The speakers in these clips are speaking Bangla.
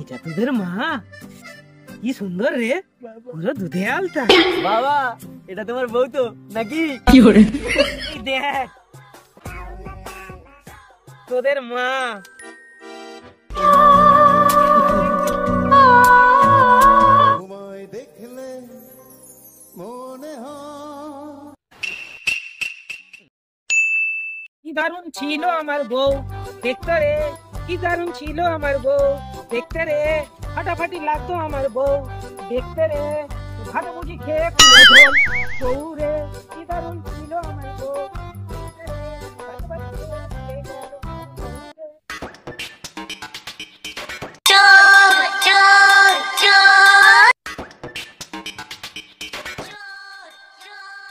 এটা তোদের মা? কি সুন্দর রে, পুরো দুধে আলতা। বাবা এটা তোমার বউ তো নাকি? দেখ তোদের মা। কি দারুণ ছিল আমার বউ দেখতে রে, কি দারুণ ছিল আমার বউ দেখতে রে, ফাটাফাটি লাগতো আমার বউ দেখতে রে, ভাটাভুটি খেয়ে বউ রে, কি দারুণ ছিল আমার বউ দেখতে রে, ফাটাফাটি খেয়ে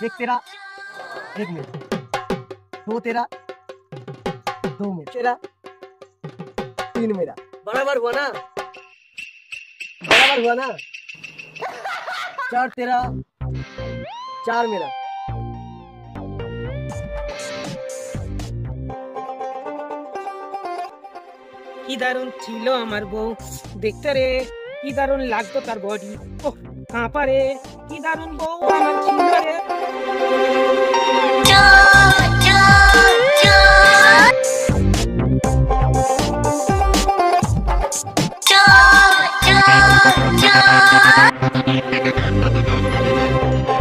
एक तेरा एक मेरा, दो तेरा दो मेरा, तेरा तीन मेरा। बराबर हुआ ना? बराबर हुआ ना? चार तेरा चार मेरा। কি দারুণ ছিল আমার বউ দেখতে রে, কি দারুণ লাগতো তার বডি, ও কাঁপা রে, কি দারুণ বউ আমার ছিল রে।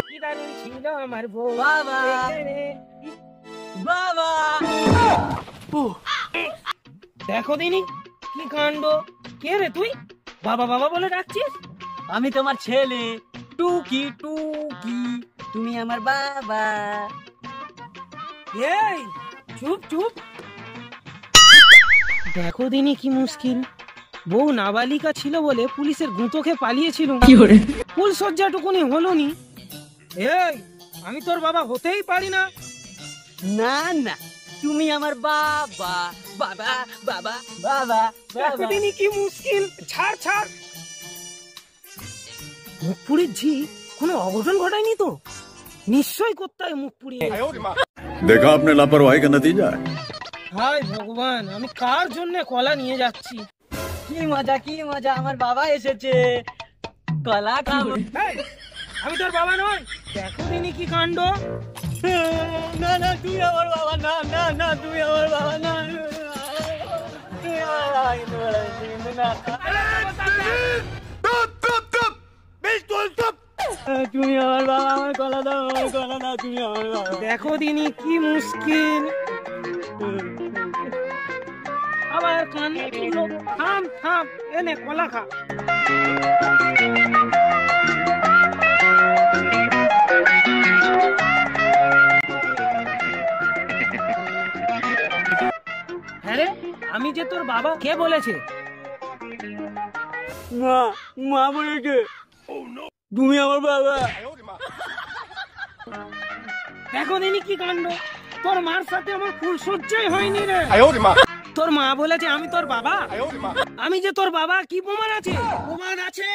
কি দারুণ ছিল আমার বউ বাবা বাবা। দেখো দিনি কি কাণ্ড, কে রে তুই বাবা বাবা বলে ডাকছিস? আমি তোমার ছেলে টুকি টুকি, তুমি আমার বাবা। এই চুপ চুপ, দেখো দিনি কি মুশকিল, বউ নাবালিকা ছিল বলে পুলিশের গুঁতো খেয়ে পালিয়েছিল, ফুল সজ্জাটুকুনি হলো নি। এই আমি তোর বাবা হতেই পারি না। না না তুমি আমার বাবা বাবা বাবা বাবা। দেখো দিনি কি মুশকিল, ছাড় ছাড়। মুখ পুড়ির ঝি কোনো অঘটন ঘটায়নি তো? নিশ্চয় করতে হয় মুখ পুড়িয়ে। देखा आपने लापरवाही का नतीजा है। হায় ভগবান, আমি কার জন্য কলা নিয়ে যাচ্ছি? কি মজা আমার বাবা এসেছে, কলা খাবো। এই, আমি তোর বাবা নই। দেখো দিনি কি কাণ্ড। না না তুই আমার বাবা, না না না তুমি আমার বাবা, না তুমি আমার বাবা, তুমি আমার বাবা, আমার কলা দাও, আমার কলা দাও, তুমি আমার বাবা। দেখো দিনি কি মুশকিল, আবার কান্না তুললো। থাম থাম, এনে কলা খা। হ্যাঁ রে, আমি যে তোর বাবা, কে বলেছে? মা মা বলেছে তুমি আমার বাবা। দেখো দিনি কি কাণ্ড, তোর মার সাথে আমার ফুল সহ্যই হয়নি রে। তোর মা বলেছে আমি তোর বাবা, আমি যে তোর বাবা। কি প্রমাণ আছে? প্রমাণ আছে,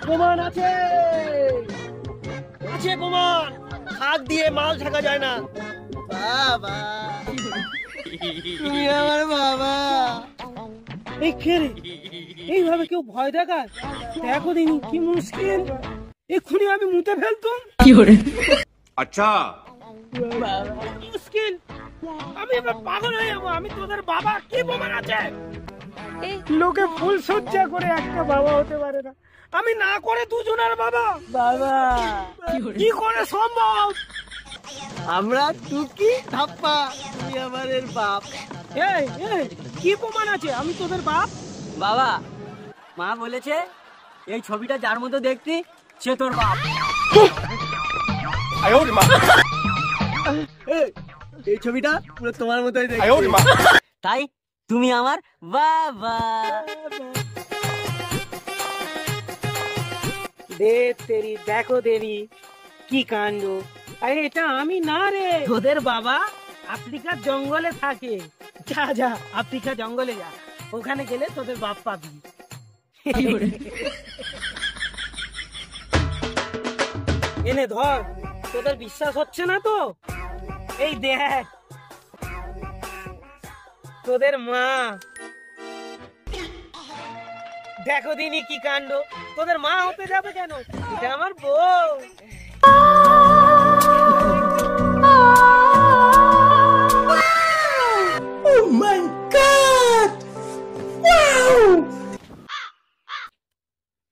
প্রমাণ আছে, আছে প্রমাণ। হাত দিয়ে মাল ঢাকা যায় না। বাবা তুমি আমার বাবা। এই খেরে এইভাবে কেউ ভয় দেখায়? দেখো দিনি কি মুশকিল, এক্ষুনি আমি মুতে ফেলতুম। अच्छा মুশকিল, আমি এবার পাগল হয়ে যাবো। আমি তোদের বাবা, কি প্রমাণ আছে? লোকে ফুল সজ্জা করে একটা বাবা হতে পারে না, আমি না করে দুজনের বাবা। বাবা কি করে সম্ভব? আমরা টুকি ধাপ্পা, তুমি আমাদের বাপ। এই এই, কি প্রমাণ আছে আমি তোদের বাপ? বাবা মা বলেছে এই ছবিটা যার মতো দেখতি সে তোর বাপ। এই ছবিটা পুরো তোমার মতোই দেখতে, তাই তুমি আমার বাবা। দে তেরি, দেখো দেবী কি কাণ্ড। আরে এটা আমি না রে, তোদের বাবা আফ্রিকার জঙ্গলে থাকে। যা যা আফ্রিকা জঙ্গলে যা, ওখানে গেলে তোদের বাপ পাবি। এনে ধর, তোদের বিশ্বাস হচ্ছে না তো? এই দেখ তোদের মা। দেখো দিনি কি কাণ্ড, তোদের মা হতে যাবে কেন, এটা আমার বউ।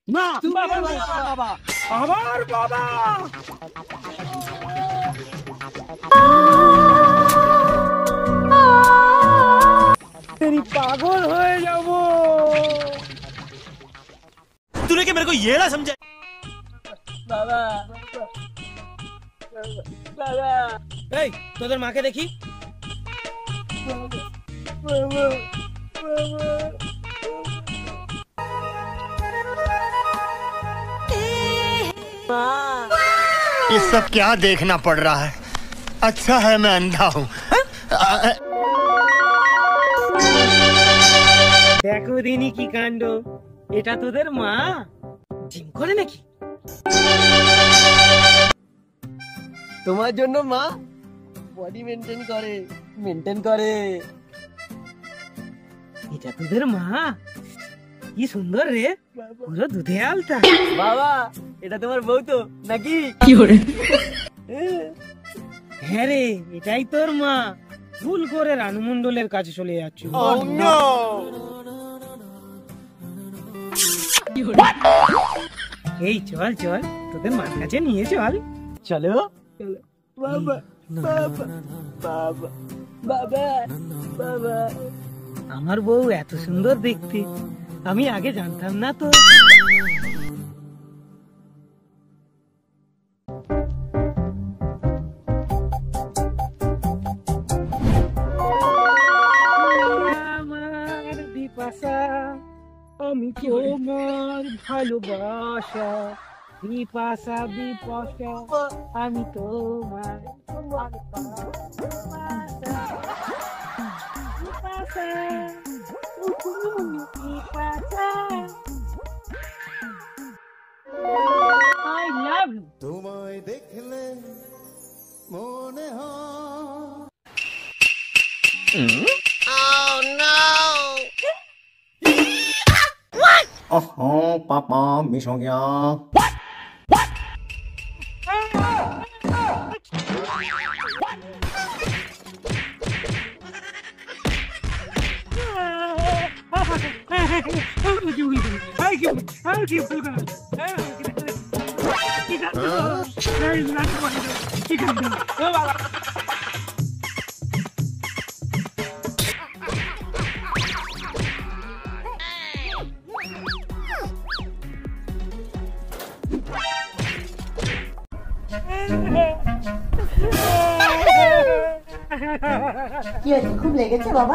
না বাবা, আমার বাবা तेरी पागल হয়ে যাব। तूने क्या मेरे को ये ना समझा? বাবা বাবা, এই তোদের মাকে দেখি। ये सब क्या देखना पड़ रहा है? अच्छा है मैं अंधा हूँ। দেখো দিনি কি কাণ্ড, এটা তোদের মা জিম করে নাকি? তোমার জন্য মা বডি মেনটেন করে। এটা তোদের মা, কি সুন্দর রে, পুরো দুধে আলতা। বাবা এটা তোমার বউ তো নাকি? হ্যাঁ রে, এটাই তোর মা। ভুল করে রানু মণ্ডলের কাছে চলে যাচ্ছ। এই চল চল, তোদের মার কাছে নিয়ে চল। চলো বাবা বাবা বাবা বাবা বাবা। আমার বউ এত সুন্দর দেখতে, আমি আগে জানতাম না তো। আমার বিপাশা, আমি তোমার ভালোবাসা, বিপাশা বিপাশা, আমি তোমার I love you. তোমায় দেখলে মনে হয় ओहो पापा मिस हो गया। কি হয়েছে, খুব লেগেছে বাবা?